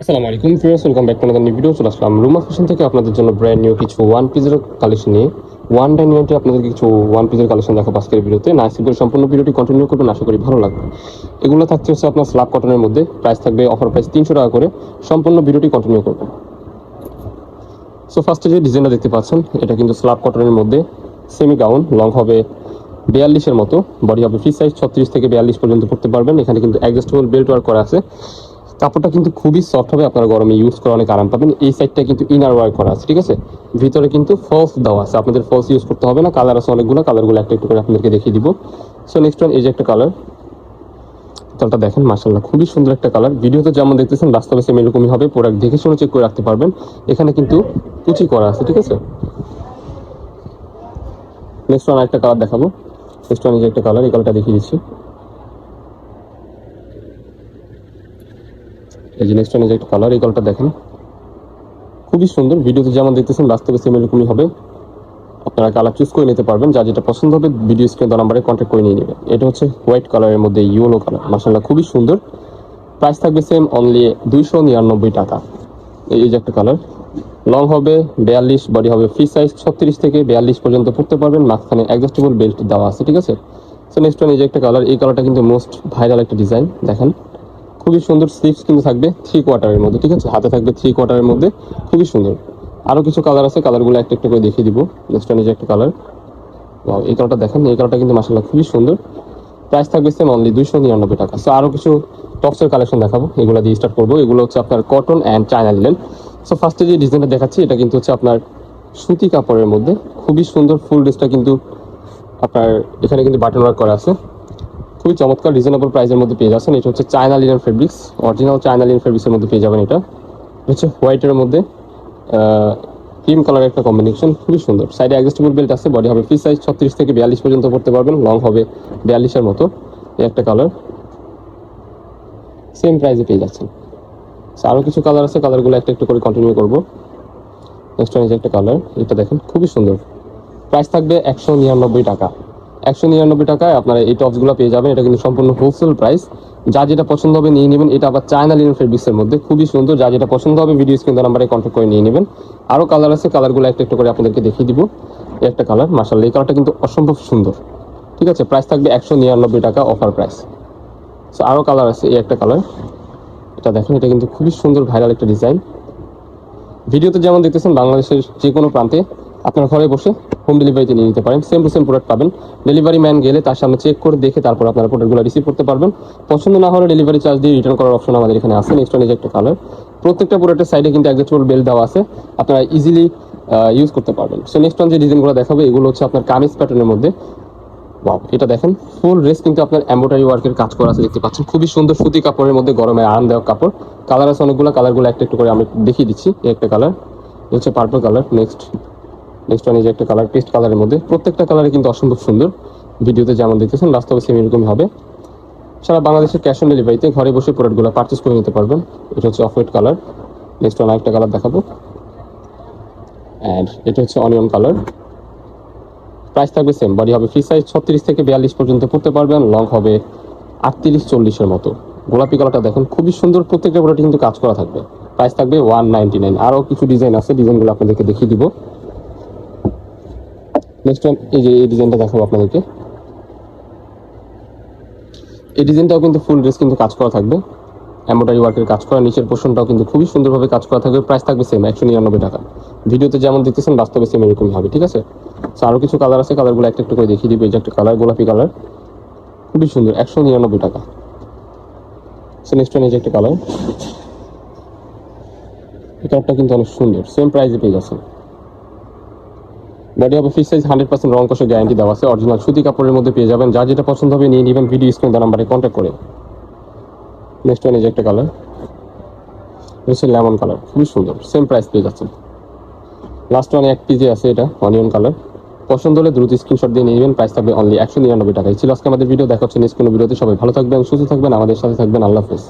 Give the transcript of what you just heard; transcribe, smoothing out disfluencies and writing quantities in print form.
আসসালামু আলাইকুম friends, welcome back to another new video. চলে আসলাম রুমা ফ্যাশন থেকে আপনাদের জন্য ব্র্যান্ড নিউ কিছু ওয়ান পিসের কালেকশন নিয়ে। ওয়ান টাইম ইভেন্টে আপনাদের কিছু ওয়ান পিসের কালেকশন দেখাবো আজকের ভিডিওতে। না করে সম্পূর্ণ ভিডিওটি কন্টিনিউ করবেন, আশা করি ভালো লাগবে। এগুলো থাকছে হচ্ছে আপনার স্ল্যাব কটনের মধ্যে, প্রাইস থাকবে অফার প্রাইস 300 টাকা করে। সম্পূর্ণ ভিডিওটি কন্টিনিউ করবেন। সো ফার্স্টে যে ডিজাইনটা দেখতে পাচ্ছেন, এটা কিন্তু স্ল্যাব কটনের মধ্যে সেমি গাউন, লং হবে 42-এর মতো, বডি হবে ফ্রি সাইজ 36 থেকে 42 পর্যন্ত পড়তে পারবেন। এখানে কিন্তু অ্যাডজাস্টেবল বেল্ট ওয়ার্ক করা আছে। কাপড়টা কিন্তু খুবই সফট হবে, আপনারা গরমে ইউজ করে অনেক আরাম পাবেন। এই সাইডটা কিন্তু ইনার ওয়ার্ক করা আছে, ঠিক আছে। ভিতরে কিন্তু ফলস দেওয়া আছে, আপনাদের ফলস ইউজ করতে হবে না। কালার আছে অনেকগুলো, কালারগুলো একটা একটু করে আপনাদেরকে দেখিয়ে দিব। সো নেক্সট ওয়ান, এই যে একটা কালার, কালারটা দেখেন, মাশাআল্লাহ খুবই সুন্দর একটা কালার। ভিডিওতে যেমন দেখতেছেন বাস্তবে সেম এরকমই হবে। প্রোডাক্ট দেখে শুনে চেক করে রাখতে পারবেন। এখানে কিন্তু কুচি করা আছে, ঠিক আছে। নেক্সট ওয়ান আরেকটা কালার দেখাবো। নেক্সট ওয়ান এই যে একটা কালার, এই কালারটা দেখিয়ে দিচ্ছি। এই যে নেক্সট ওয়ান এই যে একটা কালার, এই কালারটা দেখেন, খুবই সুন্দর। ভিডিওতে যেমন দেখতেছেন বাস্তবে সেম এরকমই হবে। আপনারা কালার চুজ করে নিতে পারবেন, যা যেটা পছন্দ হবে ভিডিও স্ক্রিনে নাম্বারে কন্ট্যাক্ট করে নিয়ে নেবেন। এটা হচ্ছে হোয়াইট কালারের মধ্যে ইয়েলো কালার, মাশাআল্লাহ খুবই সুন্দর। প্রাইস থাকবে সেম, অনলি 299 টাকা। এই যে একটা কালার, লং হবে 42, বডি হবে ফ্রি সাইজ 36 থেকে 42 পর্যন্ত পড়তে পারবেন। মাঝখানে অ্যাডজাস্টেবল বেল্ট দেওয়া আছে, ঠিক আছে। সো নেক্সট ওয়ান এই যে একটা কালার, এই কালারটা কিন্তু মোস্ট ভাইরাল একটা ডিজাইন, দেখেন খুবই সুন্দর। স্লিভস কিন্তু থাকবে 3/4 মধ্যে, ঠিক আছে। হাতে থাকবে 3/4 মধ্যে, খুবই সুন্দর। আরো কিছু কালার আছে, কালারগুলো একটা একটা করে দেখিয়ে দিব। নেক্সট ওয়ান এই যে একটা কালার, এই কালারটা দেখেন, এই কালারটা কিন্তু মাশাআল্লাহ খুবই সুন্দর। প্রাইস থাকবে সেম, অনলি 299 টাকা। সো আরো কিছু টপসের কালেকশন দেখাবো, এগুলো দিয়ে স্টার্ট করবো। এগুলো হচ্ছে আপনার cotton and China linen. So ফার্স্টে যে ডিজাইনটা দেখাচ্ছি, এটা কিন্তু হচ্ছে আপনার সুতি কাপড়ের মধ্যে, খুবই সুন্দর। ফুল ড্রেসটা কিন্তু আপনার এখানে কিন্তু বাটন ওয়ার্ক করা আছে, খুবই চমৎকার। রিজনেবল প্রাইসের মধ্যে পেয়ে যাচ্ছেন। এটা হচ্ছে China linen fabrics, original China linen ফেব্রিক্সের মধ্যে পেয়ে যাবেন। এটা হচ্ছে হোয়াইটের মধ্যে ক্রিম কালারের একটা কম্বিনেশন, খুবই সুন্দর। সাইডে অ্যাডজাস্টেবল বেল্ট আছে, বডি হবে ফ্রি সাইজ 36 থেকে 42 পর্যন্ত পড়তে পারবেন। লং হবে 42-এর মতো। এই একটা কালার সেম প্রাইসে পেয়ে যাচ্ছেন। আরও কিছু কালার আছে, কালারগুলো একটা একটু করে কন্টিনিউ করবো। নেক্সট ওয়ান একটা কালার, এটা দেখেন খুবই সুন্দর। প্রাইস থাকবে 199 টাকা। 199 টাকায় আপনারা এই টপসগুলো পেয়ে যাবেন। এটা কিন্তু সম্পূর্ণ হোলসেল প্রাইস। যা যেটা পছন্দ হবে নিয়ে নেবেন। এটা আবার চায়না লিনেন ফেব্রিক্সের মধ্যে, খুবই সুন্দর। যা যেটা পছন্দ হবে ভিডিও স্ক্রিনে নাম্বারে কন্ট্যাক্ট করে নিয়ে নেবেন। আরও কালার আছে, কালারগুলো একটা একটু করে আপনাদেরকে দেখিয়ে দিব। এই একটা কালার, মাশাআল্লাহ এই কালারটা কিন্তু অসম্ভব সুন্দর, ঠিক আছে। প্রাইস থাকবে 199 টাকা, অফার প্রাইস। সো আরও কালার আছে, এই একটা কালার, এটা দেখেন, এটা কিন্তু খুবই সুন্দর ভাইরাল একটা ডিজাইন। ভিডিওতে যেমন দেখতেছেন বাংলাদেশের যে কোনো প্রান্তে আপনার ঘরে বসে হোম ডেলিভারিতে নিয়ে নিতে পারেন। সেম টু সেম প্রোডাক্ট পাবেন। ডেলিভারি ম্যান গেলে তার সামনে চেক করে দেখে তারপর আপনারা প্রোডাক্টগুলো রিসিভ করতে পারবেন। পছন্দ না হলে ডেলিভারি চার্জ দিয়ে রিটার্ন করার অপশন আমাদের এখানে আছে। নেক্সট ওয়ান এই যে একটা কালার, প্রত্যেকটা প্রোডাক্টের সাইডে কিন্তু অ্যাডজাস্টেবল বেল্ট দেওয়া আছে, আপনারা ইজিলি ইউজ করতে পারবেন। সো নেক্সট ওয়ান যে ডিজাইনগুলো দেখাবে, এগুলো হচ্ছে আপনার কামিজ প্যাটার্নের মধ্যে। ওয়াও, এটা দেখেন ফুল ড্রেস কিন্তু আপনার এমব্রয়ডারি ওয়ার্কের কাজ করা আছে, দেখতে পাচ্ছেন খুবই সুন্দর। সুতি কাপড়ের মধ্যে গরমে আরামদায়ক কাপড়। কালার আছে অনেকগুলো, কালারগুলো একটা একটু করে আমি দেখিয়ে দিচ্ছি। এই একটা কালার হচ্ছে পার্পল কালার। নেক্সট ওয়ান এই যে একটা কালার, পেস্ট কালারের মধ্যে। প্রত্যেকটা কালারে কিন্তু অসম্ভব সুন্দর। ভিডিওতে যেমন দেখতেছেন বাস্তবে সেম এরকমই হবে। সারা বাংলাদেশের ক্যাশ অন ডেলিভারিতে ঘরে বসে প্রোডাক্টগুলো পারচেস করে নিতে পারবেন। এটা হচ্ছে off white colour. Next one আরেকটা কালার দেখাবো, অ্যান্ড এটা হচ্ছে অনিয়ন কালার। প্রাইস থাকবে সেম, বডি হবে ফ্রি সাইজ 36 থেকে 42 পর্যন্ত পড়তে পারবেন। লং হবে 38-40-এর মতো। গোলাপি কালারটা দেখেন খুবই সুন্দর। প্রত্যেকটা প্রোডাক্ট কিন্তু কাজ করা থাকবে। প্রাইস থাকবে 199। আরও কিছু ডিজাইন আছে, ডিজাইনগুলো আপনাদেরকে দেখিয়ে দিব। নেক্সট ওয়ান এই যে এই ডিজাইনটা দেখাবো আপনাদেরকে। এই ডিজাইনটাও কিন্তু ফুল ড্রেস কিন্তু কাজ করা থাকবে, এমব্রয়ডারি ওয়ার্কের কাজ করা। নিচের পোর্শনটাও কিন্তু খুবই সুন্দরভাবে কাজ করা থাকবে। প্রাইস থাকবে সেম, 199 টাকা। ভিডিওতে যেমন দেখতেছেন বাস্তবে সেম এরকমই হবে, ঠিক আছে। সো আরও কিছু কালার আছে, কালারগুলো একটা একটু করে দেখিয়ে দিবে। এই যে একটা কালার, গোলাপি কালার, খুবই সুন্দর, 199 টাকা। সো নেক্সট ওয়ান এই যে একটা কালার, এই কালারটা কিন্তু অনেক সুন্দর, সেম প্রাইসে পেয়ে যাচ্ছেন। বডি হবে ফ্রি সাইজ, 100% রং কষে গ্যারান্টি দেওয়া আছে। অরিজিনাল সুতি কাপড়ের মধ্যে পেয়ে যাবেন। যা যেটা পছন্দ হবে নিয়ে নেবেন ভিডিও স্ক্রিনে নাম্বারে কন্ট্যাক্ট করে। নেক্সট ওয়ান এই যে একটা কালার, হচ্ছে লেমন কালার, খুবই সুন্দর, সেম প্রাইস পেয়ে যাচ্ছেন। লাস্ট ওয়ান এক পিজে আছে, এটা অনিয়ন কালার। পছন্দ হলে দ্রুত স্ক্রিনশট দিয়ে নিয়ে নেবেন। প্রাইস থাকবে অনলি 199 টাকা। এই ছিল আজকে আমাদের ভিডিও। দেখা হচ্ছে নেক্সট কোনো ভিডিওতে। সবাই ভালো থাকবেন, সুস্থ থাকবেন, আমাদের সাথে থাকবেন। আল্লাহ হাফেজ।